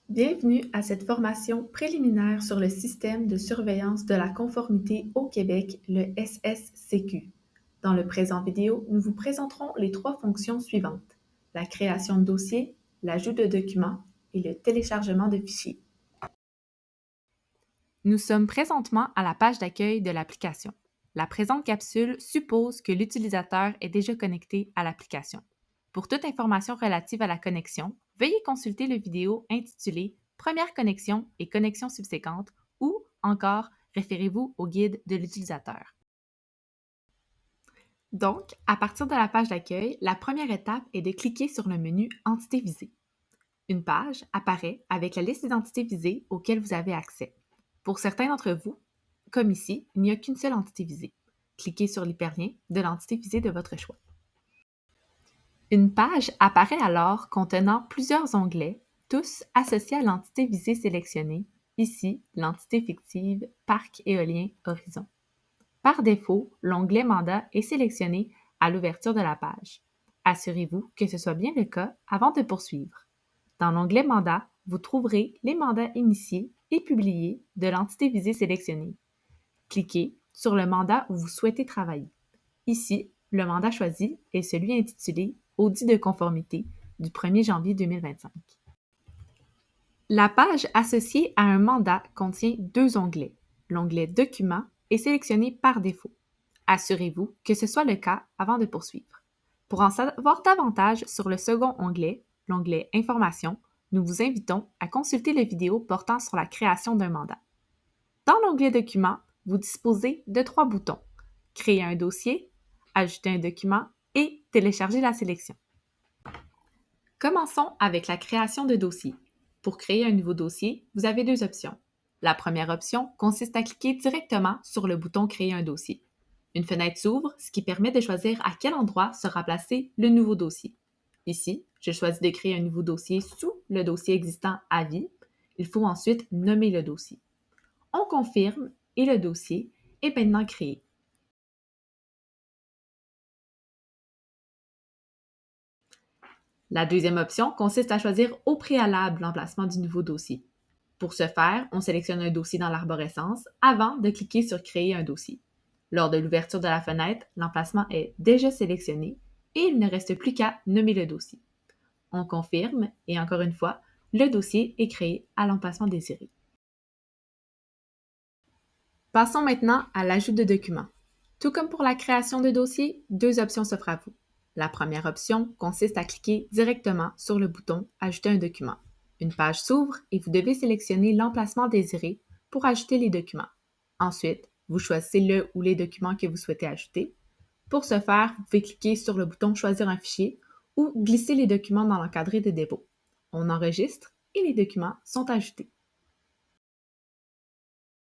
Bienvenue à cette formation préliminaire sur le système de surveillance de la conformité au Québec, le SSCQ. Dans le présent vidéo, nous vous présenterons les trois fonctions suivantes: la création de dossiers, l'ajout de documents et le téléchargement de fichiers. Nous sommes présentement à la page d'accueil de l'application. La présente capsule suppose que l'utilisateur est déjà connecté à l'application. Pour toute information relative à la connexion, veuillez consulter la vidéo intitulée Première connexion et connexion subséquente ou encore référez-vous au guide de l'utilisateur. Donc, à partir de la page d'accueil, la première étape est de cliquer sur le menu Entité visée. Une page apparaît avec la liste des entités visées auxquelles vous avez accès. Pour certains d'entre vous, comme ici, il n'y a qu'une seule entité visée. Cliquez sur l'hyperlien de l'entité visée de votre choix. Une page apparaît alors contenant plusieurs onglets, tous associés à l'entité visée sélectionnée, ici l'entité fictive Parc éolien Horizon. Par défaut, l'onglet Mandat est sélectionné à l'ouverture de la page. Assurez-vous que ce soit bien le cas avant de poursuivre. Dans l'onglet Mandat, vous trouverez les mandats initiés et publiés de l'entité visée sélectionnée. Cliquez sur le mandat où vous souhaitez travailler. Ici, le mandat choisi est celui intitulé Audit de conformité du 1er janvier 2025. La page associée à un mandat contient deux onglets. L'onglet Documents est sélectionné par défaut. Assurez-vous que ce soit le cas avant de poursuivre. Pour en savoir davantage sur le second onglet, l'onglet Informations, nous vous invitons à consulter la vidéo portant sur la création d'un mandat. Dans l'onglet Documents, vous disposez de trois boutons: Créer un dossier, Ajouter un document et Télécharger la sélection. Commençons avec la création de dossier. Pour créer un nouveau dossier, vous avez deux options. La première option consiste à cliquer directement sur le bouton Créer un dossier. Une fenêtre s'ouvre, ce qui permet de choisir à quel endroit sera placé le nouveau dossier. Ici, je choisis de créer un nouveau dossier sous le dossier existant à vie. Il faut ensuite nommer le dossier. On confirme et le dossier est maintenant créé. La deuxième option consiste à choisir au préalable l'emplacement du nouveau dossier. Pour ce faire, on sélectionne un dossier dans l'arborescence avant de cliquer sur Créer un dossier. Lors de l'ouverture de la fenêtre, l'emplacement est déjà sélectionné et il ne reste plus qu'à nommer le dossier. On confirme et encore une fois, le dossier est créé à l'emplacement désiré. Passons maintenant à l'ajout de documents. Tout comme pour la création de dossier, deux options s'offrent à vous. La première option consiste à cliquer directement sur le bouton Ajouter un document. Une page s'ouvre et vous devez sélectionner l'emplacement désiré pour ajouter les documents. Ensuite, vous choisissez le ou les documents que vous souhaitez ajouter. Pour ce faire, vous pouvez cliquer sur le bouton Choisir un fichier ou glisser les documents dans l'encadré de dépôt. On enregistre et les documents sont ajoutés.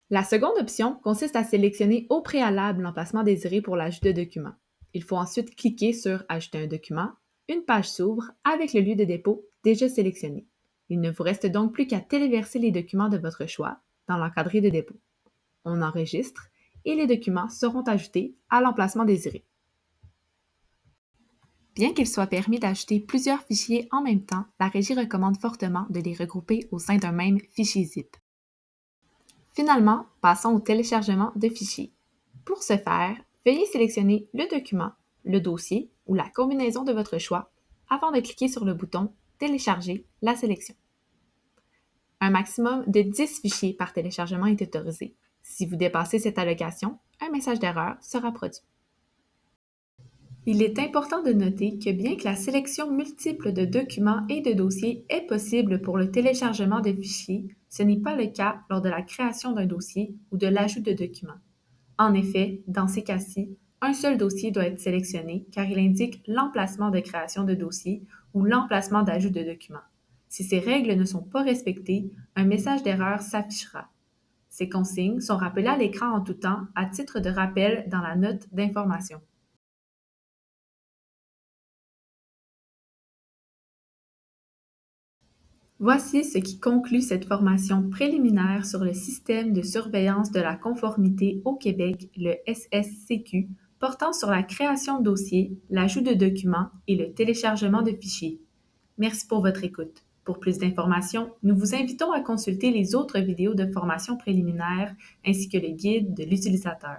La seconde option consiste à sélectionner au préalable l'emplacement désiré pour l'ajout de documents. Il faut ensuite cliquer sur Ajouter un document. Une page s'ouvre avec le lieu de dépôt déjà sélectionné. Il ne vous reste donc plus qu'à téléverser les documents de votre choix dans l'encadré de dépôt. On enregistre et les documents seront ajoutés à l'emplacement désiré. Bien qu'il soit permis d'ajouter plusieurs fichiers en même temps, la Régie recommande fortement de les regrouper au sein d'un même fichier zip. Finalement, passons au téléchargement de fichiers. Pour ce faire, veuillez sélectionner le document, le dossier ou la combinaison de votre choix avant de cliquer sur le bouton Télécharger la sélection. Un maximum de 10 fichiers par téléchargement est autorisé. Si vous dépassez cette allocation, un message d'erreur sera produit. Il est important de noter que bien que la sélection multiple de documents et de dossiers est possible pour le téléchargement de fichiers, ce n'est pas le cas lors de la création d'un dossier ou de l'ajout de documents. En effet, dans ces cas-ci, un seul dossier doit être sélectionné car il indique l'emplacement de création de dossier ou l'emplacement d'ajout de documents. Si ces règles ne sont pas respectées, un message d'erreur s'affichera. Ces consignes sont rappelées à l'écran en tout temps à titre de rappel dans la note d'information. Voici ce qui conclut cette formation préliminaire sur le système de surveillance de la conformité au Québec, le SSCQ, portant sur la création de dossiers, l'ajout de documents et le téléchargement de fichiers. Merci pour votre écoute. Pour plus d'informations, nous vous invitons à consulter les autres vidéos de formation préliminaire ainsi que le guide de l'utilisateur.